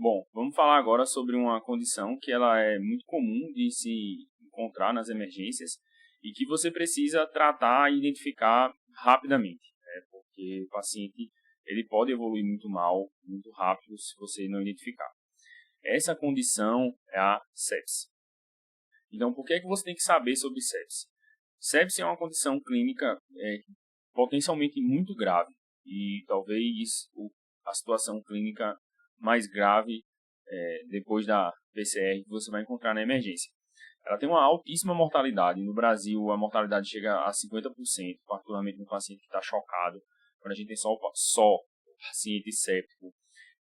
Bom, vamos falar agora sobre uma condição que ela é muito comum de se encontrar nas emergências e que você precisa tratar e identificar rapidamente, né? Porque o paciente ele pode evoluir muito mal, muito rápido, se você não identificar. Essa condição é a sepse. Então, por que é que você tem que saber sobre sepse? Sepse é uma condição clínica potencialmente muito grave e talvez a situação clínica mais grave depois da PCR que você vai encontrar na emergência. Ela tem uma altíssima mortalidade. No Brasil, a mortalidade chega a 50%, particularmente no paciente que está chocado. Quando a gente tem só o paciente séptico,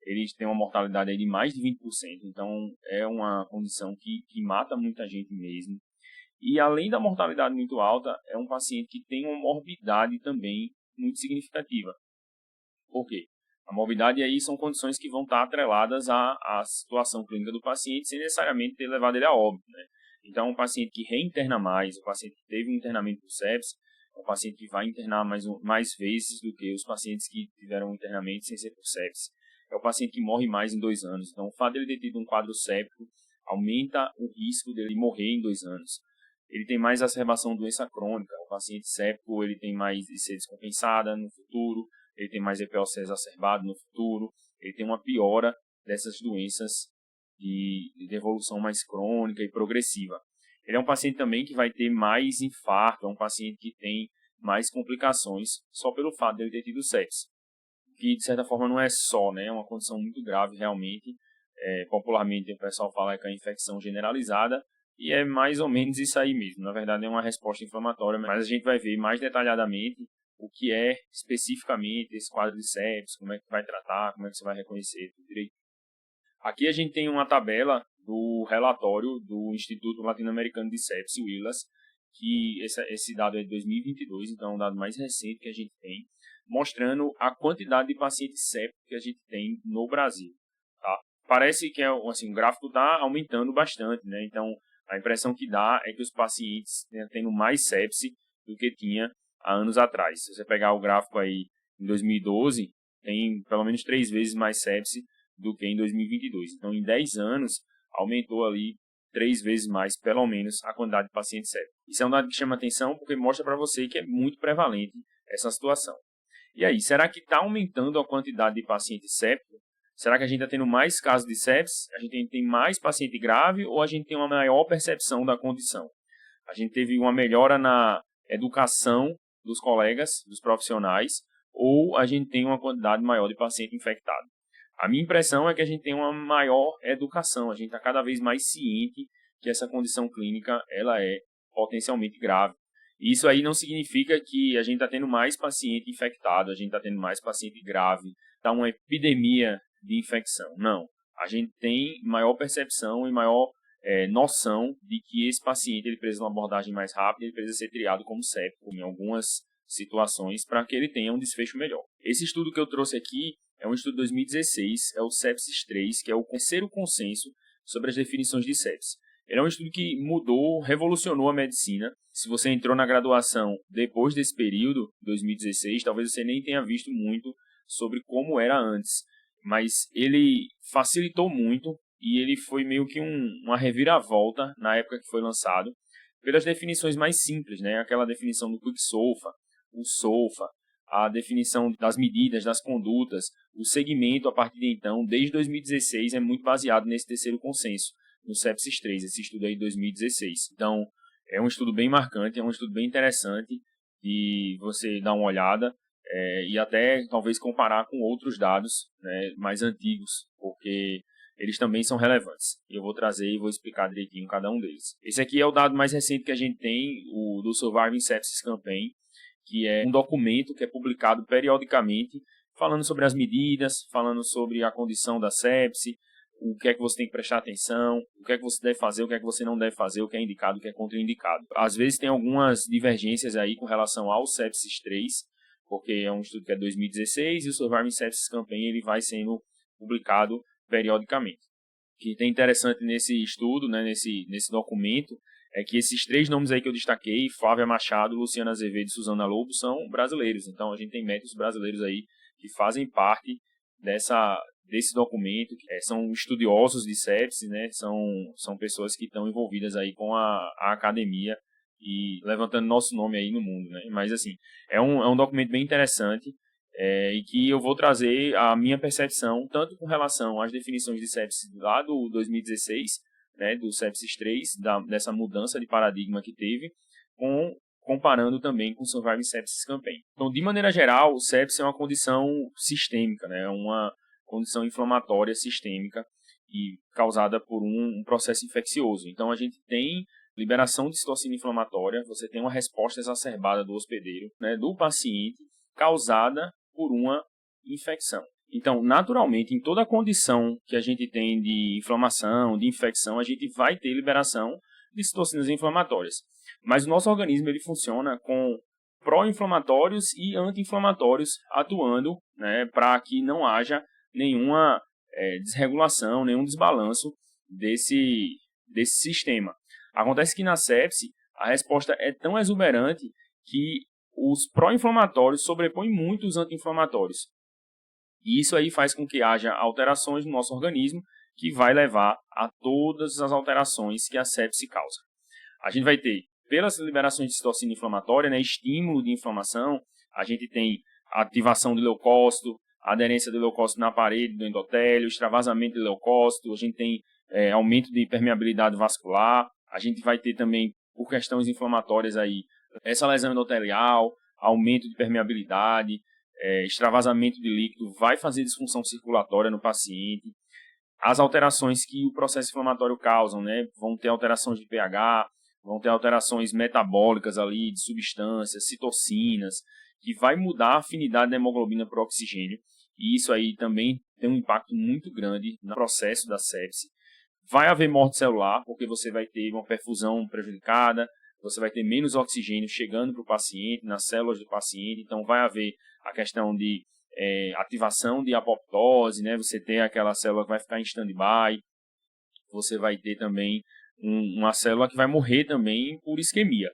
eles têm uma mortalidade aí de mais de 20%. Então, é uma condição que mata muita gente mesmo. E, além da mortalidade muito alta, é um paciente que tem uma morbidade também muito significativa. Por quê? A morbidade aí são condições que vão estar atreladas à situação clínica do paciente, sem necessariamente ter levado ele a óbito, né? Então, um paciente que reinterna mais, o paciente que teve um internamento por sepse, é um paciente que vai internar mais vezes do que os pacientes que tiveram um internamento sem ser por sepse. É o paciente que morre mais em 2 anos. Então, o fato de ele ter tido um quadro séptico aumenta o risco dele morrer em 2 anos. Ele tem mais exacerbação de doença crônica. O paciente séptico ele tem mais de ser descompensada no futuro, ele tem mais EPOC exacerbado no futuro, ele tem uma piora dessas doenças de evolução mais crônica e progressiva. Ele é um paciente também que vai ter mais infarto, é um paciente que tem mais complicações só pelo fato de ele ter tido sepse. Que, de certa forma, não é só, né? É uma condição muito grave, realmente. Popularmente, o pessoal fala que é uma infecção generalizada, e é mais ou menos isso aí mesmo. Na verdade, é uma resposta inflamatória, mas a gente vai ver mais detalhadamente o que é especificamente esse quadro de sepsis, como é que vai tratar, como é que você vai reconhecer tudo direito. Aqui a gente tem uma tabela do relatório do Instituto Latino-Americano de Sepsis, o ILAS, que esse dado é de 2022, então é um dado mais recente que a gente tem, mostrando a quantidade de pacientes sépticos que a gente tem no Brasil. Tá? Parece que assim, o gráfico está aumentando bastante, né? Então a impressão que dá é que os pacientes têm mais sepse do que tinha há anos atrás. Se você pegar o gráfico aí em 2012, tem pelo menos 3 vezes mais sepse do que em 2022. Então, em 10 anos, aumentou ali 3 vezes mais, pelo menos, a quantidade de pacientes sépticos. Isso é um dado que chama atenção porque mostra para você que é muito prevalente essa situação. E aí, será que está aumentando a quantidade de pacientes sépticos? Será que a gente está tendo mais casos de sepsis? A gente tem mais paciente grave ou a gente tem uma maior percepção da condição? A gente teve uma melhora na educação dos colegas, dos profissionais, ou a gente tem uma quantidade maior de paciente infectado? A minha impressão é que a gente tem uma maior educação, a gente está cada vez mais ciente que essa condição clínica ela é potencialmente grave. Isso aí não significa que a gente está tendo mais paciente infectado, a gente está tendo mais paciente grave, está uma epidemia de infecção. Não, a gente tem maior percepção e maior noção de que esse paciente ele precisa de uma abordagem mais rápida, ele precisa ser triado como séptico em algumas situações para que ele tenha um desfecho melhor. Esse estudo que eu trouxe aqui é um estudo de 2016, é o Sepsis 3, que é o terceiro consenso sobre as definições de sepsis. Ele é um estudo que mudou, revolucionou a medicina. Se você entrou na graduação depois desse período, 2016, talvez você nem tenha visto muito sobre como era antes. Mas ele facilitou muito e ele foi meio que uma reviravolta na época que foi lançado, pelas definições mais simples, né? Aquela definição do Quick-SOFA, o SOFA, a definição das medidas, das condutas, o segmento a partir de então, desde 2016, é muito baseado nesse terceiro consenso, no Sepsis 3, esse estudo aí de 2016. Então, é um estudo bem marcante, é um estudo bem interessante de você dar uma olhada e até talvez comparar com outros dados, né, mais antigos, porque eles também são relevantes. Eu vou trazer e vou explicar direitinho cada um deles. Esse aqui é o dado mais recente que a gente tem, o do Surviving Sepsis Campaign, que é um documento que é publicado periodicamente, falando sobre as medidas, falando sobre a condição da sepse, o que é que você tem que prestar atenção, o que é que você deve fazer, o que é que você não deve fazer, o que é indicado, o que é contraindicado. Às vezes tem algumas divergências aí com relação ao Sepsis 3, porque é um estudo que é 2016 e o Surviving Sepsis Campaign ele vai sendo publicado periodicamente. O que tem interessante nesse estudo, né, nesse documento, é que esses 3 nomes aí que eu destaquei, Flávia Machado, Luciana Azevedo e Suzana Lobo, são brasileiros. Então, a gente tem médicos brasileiros aí que fazem parte desse documento, são estudiosos de sepsis, né? São pessoas que estão envolvidas aí com a academia e levantando nosso nome aí no mundo, né? Mas, assim, é um documento bem interessante e que eu vou trazer a minha percepção, tanto com relação às definições de sepsis lá do 2016, né, do sepsis 3, dessa mudança de paradigma que teve, comparando também com o Surviving Sepsis Campaign. Então, de maneira geral, o sepsis é uma condição sistêmica, né? É uma condição inflamatória sistêmica e causada por um processo infeccioso. Então, a gente tem liberação de citocina inflamatória, você tem uma resposta exacerbada do hospedeiro, né, do paciente, causada por uma infecção. Então, naturalmente, em toda condição que a gente tem de inflamação, de infecção, a gente vai ter liberação de citocinas inflamatórias. Mas o nosso organismo ele funciona com pró-inflamatórios e anti-inflamatórios atuando, né, para que não haja nenhuma desregulação, nenhum desbalanço desse sistema. Acontece que na sepse a resposta é tão exuberante que os pró-inflamatórios sobrepõem muito os anti-inflamatórios. E isso aí faz com que haja alterações no nosso organismo que vai levar a todas as alterações que a sepse causa. A gente vai ter, pelas liberações de citocina inflamatória, né, estímulo de inflamação, a gente tem ativação de leucócito, aderência de leucócito na parede do endotélio, extravasamento de leucócito, a gente tem aumento de permeabilidade vascular, a gente vai ter também, por questões inflamatórias aí, essa lesão endotelial, aumento de permeabilidade, extravasamento de líquido, vai fazer disfunção circulatória no paciente. As alterações que o processo inflamatório causam, né, vão ter alterações de pH, vão ter alterações metabólicas ali, de substâncias, citocinas, que vai mudar a afinidade da hemoglobina para o oxigênio. E isso aí também tem um impacto muito grande no processo da sepse. Vai haver morte celular, porque você vai ter uma perfusão prejudicada, você vai ter menos oxigênio chegando para o paciente, nas células do paciente, então vai haver a questão de ativação de apoptose, né? Você tem aquela célula que vai ficar em stand-by, você vai ter também uma célula que vai morrer também por isquemia.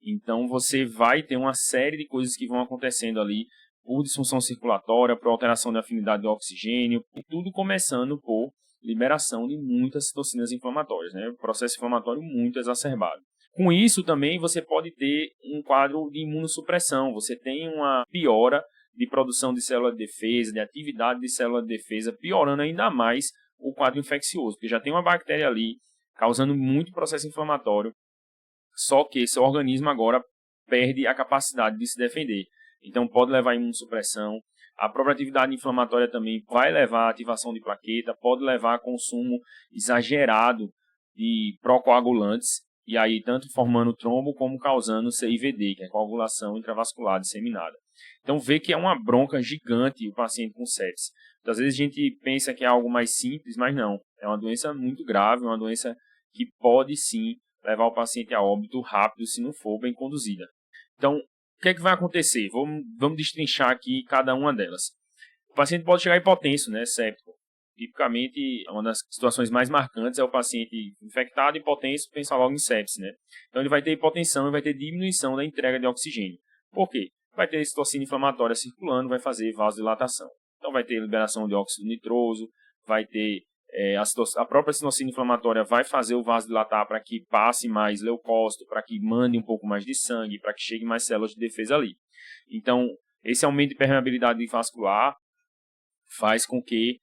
Então você vai ter uma série de coisas que vão acontecendo ali por disfunção circulatória, por alteração da afinidade do oxigênio, e tudo começando por liberação de muitas citocinas inflamatórias, né? Processo inflamatório muito exacerbado. Com isso também você pode ter um quadro de imunossupressão, você tem uma piora de produção de célula de defesa, de atividade de célula de defesa, piorando ainda mais o quadro infeccioso, porque já tem uma bactéria ali causando muito processo inflamatório, só que seu organismo agora perde a capacidade de se defender. Então pode levar a imunossupressão. A própria atividade inflamatória também vai levar à ativação de plaqueta, pode levar a consumo exagerado de procoagulantes, e aí tanto formando trombo como causando CIVD, que é coagulação intravascular disseminada. Então vê que é uma bronca gigante o paciente com sepsis. Às vezes a gente pensa que é algo mais simples, mas não. É uma doença muito grave, uma doença que pode sim levar o paciente a óbito rápido se não for bem conduzida. Então, o que é que vai acontecer? Vamos destrinchar aqui cada uma delas. O paciente pode chegar hipotenso, né, séptico. Tipicamente, uma das situações mais marcantes é o paciente infectado, hipotenso, pensa logo em sepsis, né? Então, ele vai ter hipotensão e vai ter diminuição da entrega de oxigênio. Por quê? Vai ter citocina inflamatória circulando, vai fazer vasodilatação. Então, vai ter liberação de óxido nitroso, vai ter a própria citocina inflamatória vai fazer o vasodilatar para que passe mais leucócito, para que mande um pouco mais de sangue, para que chegue mais células de defesa ali. Então, esse aumento de permeabilidade vascular faz com que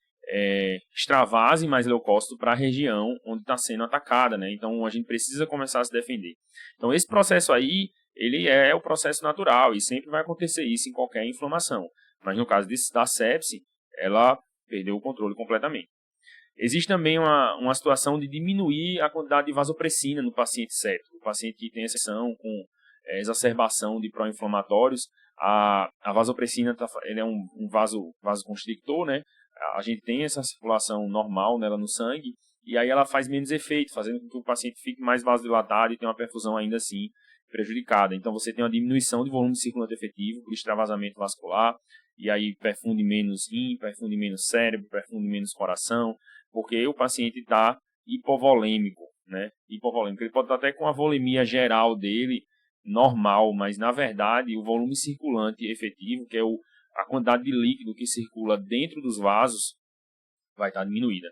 extravase mais leucócito para a região onde está sendo atacada, né? Então, a gente precisa começar a se defender. Então, esse processo aí, ele é o processo natural e sempre vai acontecer isso em qualquer inflamação. Mas no caso da sepse, ela perdeu o controle completamente. Existe também uma situação de diminuir a quantidade de vasopressina no paciente séptico. O paciente que tem essa situação com exacerbação de pró-inflamatórios, a vasopressina ele é um vasoconstrictor, né? A gente tem essa circulação normal nela no sangue, e aí ela faz menos efeito, fazendo com que o paciente fique mais vasodilatado e tenha uma perfusão ainda assim prejudicada. Então você tem uma diminuição de volume circulante efetivo por extravasamento vascular, e aí perfunde menos rim, perfunde menos cérebro, perfunde menos coração, porque o paciente está hipovolêmico, né? Hipovolêmico. Ele pode estar até com a volemia geral dele normal, mas na verdade o volume circulante efetivo, que é a quantidade de líquido que circula dentro dos vasos, vai estar diminuída.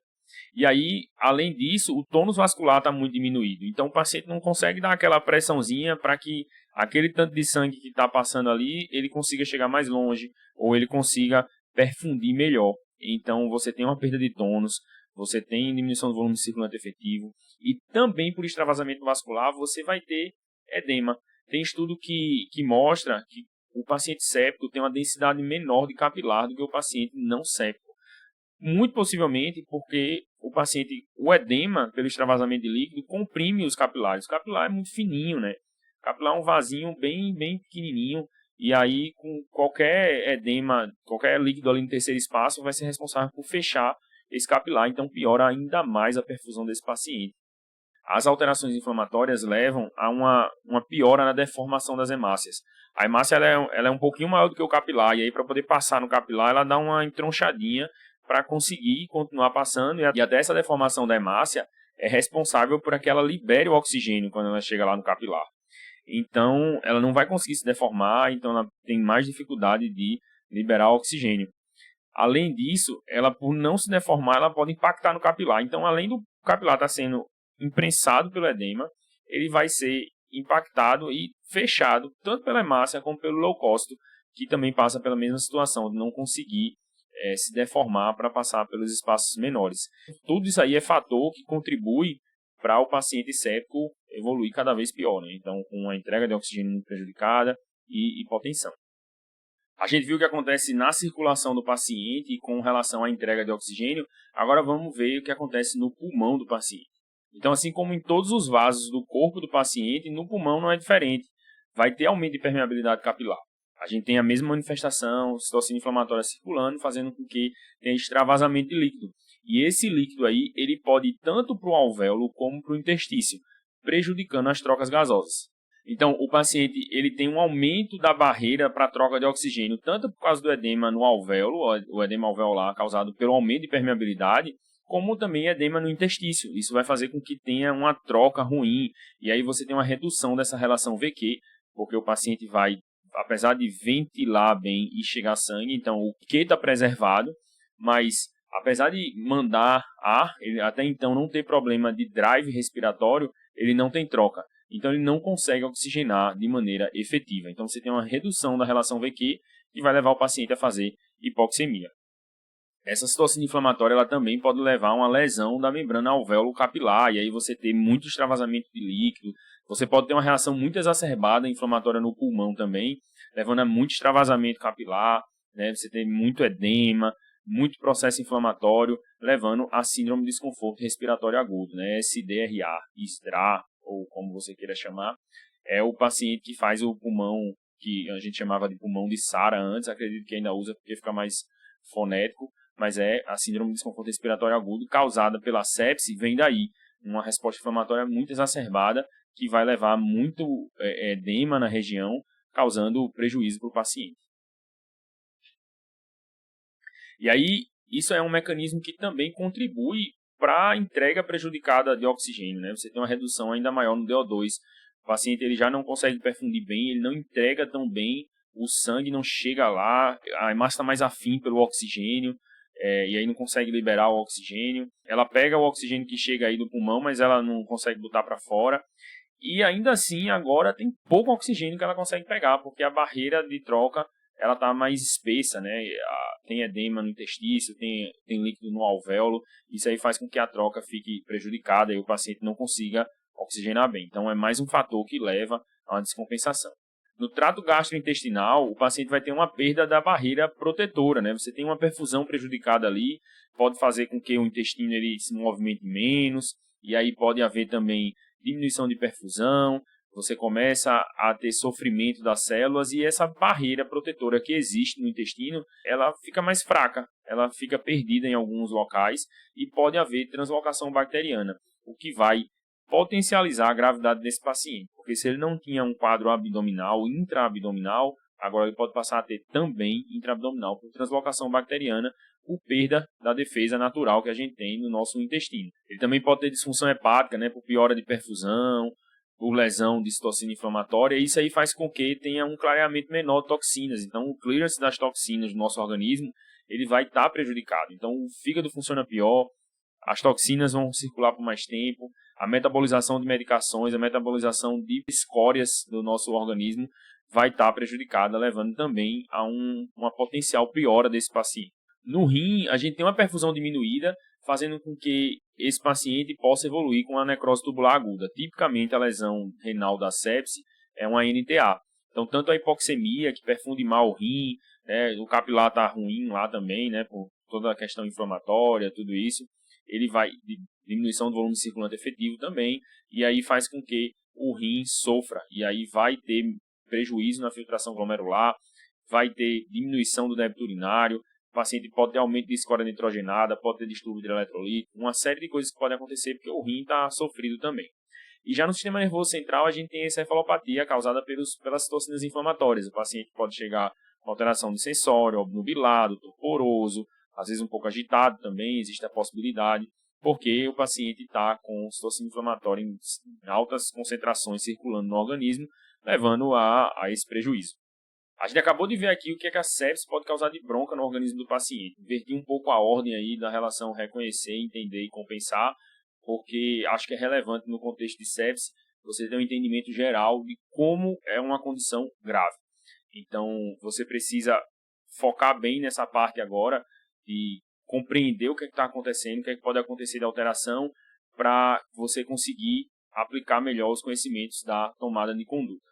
E aí, além disso, o tônus vascular está muito diminuído. Então, o paciente não consegue dar aquela pressãozinha para que aquele tanto de sangue que está passando ali, ele consiga chegar mais longe ou ele consiga perfundir melhor. Então, você tem uma perda de tônus, você tem diminuição do volume circulante efetivo e também por extravasamento vascular você vai ter edema. Tem estudo que mostra que o paciente séptico tem uma densidade menor de capilar do que o paciente não séptico. Muito possivelmente porque o edema, pelo extravasamento de líquido, comprime os capilares. O capilar é muito fininho, né? O capilar é um vasinho bem pequenininho. E aí, com qualquer edema, qualquer líquido ali no terceiro espaço, vai ser responsável por fechar esse capilar. Então, piora ainda mais a perfusão desse paciente. As alterações inflamatórias levam a uma piora na deformação das hemácias. A hemácia ela é um pouquinho maior do que o capilar. E aí, para poder passar no capilar, ela dá uma entronchadinha para conseguir continuar passando, e até essa deformação da hemácia é responsável por que ela libere o oxigênio quando ela chega lá no capilar. Então, ela não vai conseguir se deformar, então ela tem mais dificuldade de liberar o oxigênio. Além disso, ela por não se deformar, ela pode impactar no capilar. Então, além do capilar estar sendo imprensado pelo edema, ele vai ser impactado e fechado, tanto pela hemácia como pelo leucócito, que também passa pela mesma situação, de não conseguir se deformar para passar pelos espaços menores. Tudo isso aí é fator que contribui para o paciente séptico evoluir cada vez pior, né? Então, com a entrega de oxigênio muito prejudicada e hipotensão. A gente viu o que acontece na circulação do paciente com relação à entrega de oxigênio. Agora vamos ver o que acontece no pulmão do paciente. Então, assim como em todos os vasos do corpo do paciente, no pulmão não é diferente. Vai ter aumento de permeabilidade capilar. A gente tem a mesma manifestação, citocina inflamatória circulando, fazendo com que tenha extravasamento de líquido. E esse líquido aí, ele pode ir tanto para o alvéolo como para o interstício, prejudicando as trocas gasosas. Então, o paciente ele tem um aumento da barreira para a troca de oxigênio, tanto por causa do edema no alvéolo, o edema alveolar causado pelo aumento de permeabilidade, como também edema no interstício. Isso vai fazer com que tenha uma troca ruim, e aí você tem uma redução dessa relação VQ, porque o paciente vai, apesar de ventilar bem e chegar sangue, então o Q está preservado, mas apesar de mandar ar, ele até então não ter problema de drive respiratório, ele não tem troca. Então ele não consegue oxigenar de maneira efetiva. Então você tem uma redução da relação VQ que vai levar o paciente a fazer hipoxemia. Essa citocina inflamatória ela também pode levar a uma lesão da membrana alvéolo capilar, e aí você tem muito extravasamento de líquido. Você pode ter uma reação muito exacerbada inflamatória no pulmão também, levando a muito extravasamento capilar, né? Você tem muito edema, muito processo inflamatório, levando a síndrome de desconforto respiratório agudo, né? SDRA, SDRA, ou como você queira chamar, é o paciente que faz o pulmão, que a gente chamava de pulmão de Sara antes, acredito que ainda usa porque fica mais fonético, mas é a síndrome de desconforto respiratório agudo causada pela sepse, vem daí, uma resposta inflamatória muito exacerbada, que vai levar muito edema na região, causando prejuízo para o paciente. E aí, isso é um mecanismo que também contribui para a entrega prejudicada de oxigênio, né? Você tem uma redução ainda maior no DO2. O paciente ele já não consegue perfundir bem, ele não entrega tão bem, o sangue não chega lá, a hemácia está mais afim pelo oxigênio, e aí não consegue liberar o oxigênio. Ela pega o oxigênio que chega aí do pulmão, mas ela não consegue botar para fora. E ainda assim, agora tem pouco oxigênio que ela consegue pegar, porque a barreira de troca ela está mais espessa, né? Tem edema no intestício, tem líquido no alvéolo. Isso aí faz com que a troca fique prejudicada e o paciente não consiga oxigenar bem. Então, é mais um fator que leva a uma descompensação. No trato gastrointestinal, o paciente vai ter uma perda da barreira protetora, né? Você tem uma perfusão prejudicada ali, pode fazer com que o intestino ele se movimente menos, e aí pode haver também diminuição de perfusão, você começa a ter sofrimento das células e essa barreira protetora que existe no intestino, ela fica mais fraca, ela fica perdida em alguns locais e pode haver translocação bacteriana, o que vai potencializar a gravidade desse paciente, porque se ele não tinha um quadro abdominal, intraabdominal, agora ele pode passar a ter também intraabdominal por translocação bacteriana, por perda da defesa natural que a gente tem no nosso intestino. Ele também pode ter disfunção hepática, né, por piora de perfusão, por lesão de citocina inflamatória, e isso aí faz com que tenha um clareamento menor de toxinas. Então, o clearance das toxinas do nosso organismo, ele vai estar prejudicado. Então, o fígado funciona pior, as toxinas vão circular por mais tempo, a metabolização de medicações, a metabolização de escórias do nosso organismo vai estar prejudicada, levando também a uma potencial piora desse paciente. No rim, a gente tem uma perfusão diminuída, fazendo com que esse paciente possa evoluir com a necrose tubular aguda. Tipicamente, a lesão renal da sepse é uma NTA. Então, tanto a hipoxemia, que perfunde mal o rim, né, o capilar está ruim lá também, né, por toda a questão inflamatória, tudo isso, ele vai, diminuição do volume circulante efetivo também, e aí faz com que o rim sofra, e aí vai ter prejuízo na filtração glomerular, vai ter diminuição do débito urinário, o paciente pode ter aumento de escória nitrogenada, pode ter distúrbio de eletrolito, uma série de coisas que podem acontecer porque o rim está sofrido também. E já no sistema nervoso central, a gente tem essa encefalopatia causada pelas toxinas inflamatórias. O paciente pode chegar com alteração de sensório, obnubilado, torporoso, às vezes um pouco agitado também, existe a possibilidade, porque o paciente está com toxina inflamatória em altas concentrações circulando no organismo, levando a esse prejuízo. A gente acabou de ver aqui o que a sepse pode causar de bronca no organismo do paciente. Inverti um pouco a ordem aí da relação reconhecer, entender e compensar, porque acho que é relevante no contexto de sepse você ter um entendimento geral de como é uma condição grave. Então, você precisa focar bem nessa parte agora de compreender o que está acontecendo, o que pode acontecer de alteração, para você conseguir aplicar melhor os conhecimentos da tomada de conduta.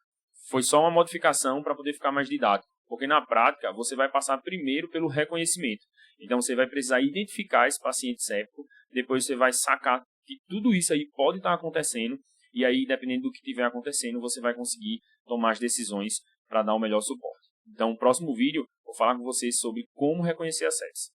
Foi só uma modificação para poder ficar mais didático, porque na prática você vai passar primeiro pelo reconhecimento. Então você vai precisar identificar esse paciente séptico, depois você vai sacar que tudo isso aí pode estar acontecendo, e aí, dependendo do que estiver acontecendo, você vai conseguir tomar as decisões para dar o melhor suporte. Então, no próximo vídeo, vou falar com vocês sobre como reconhecer a sepse.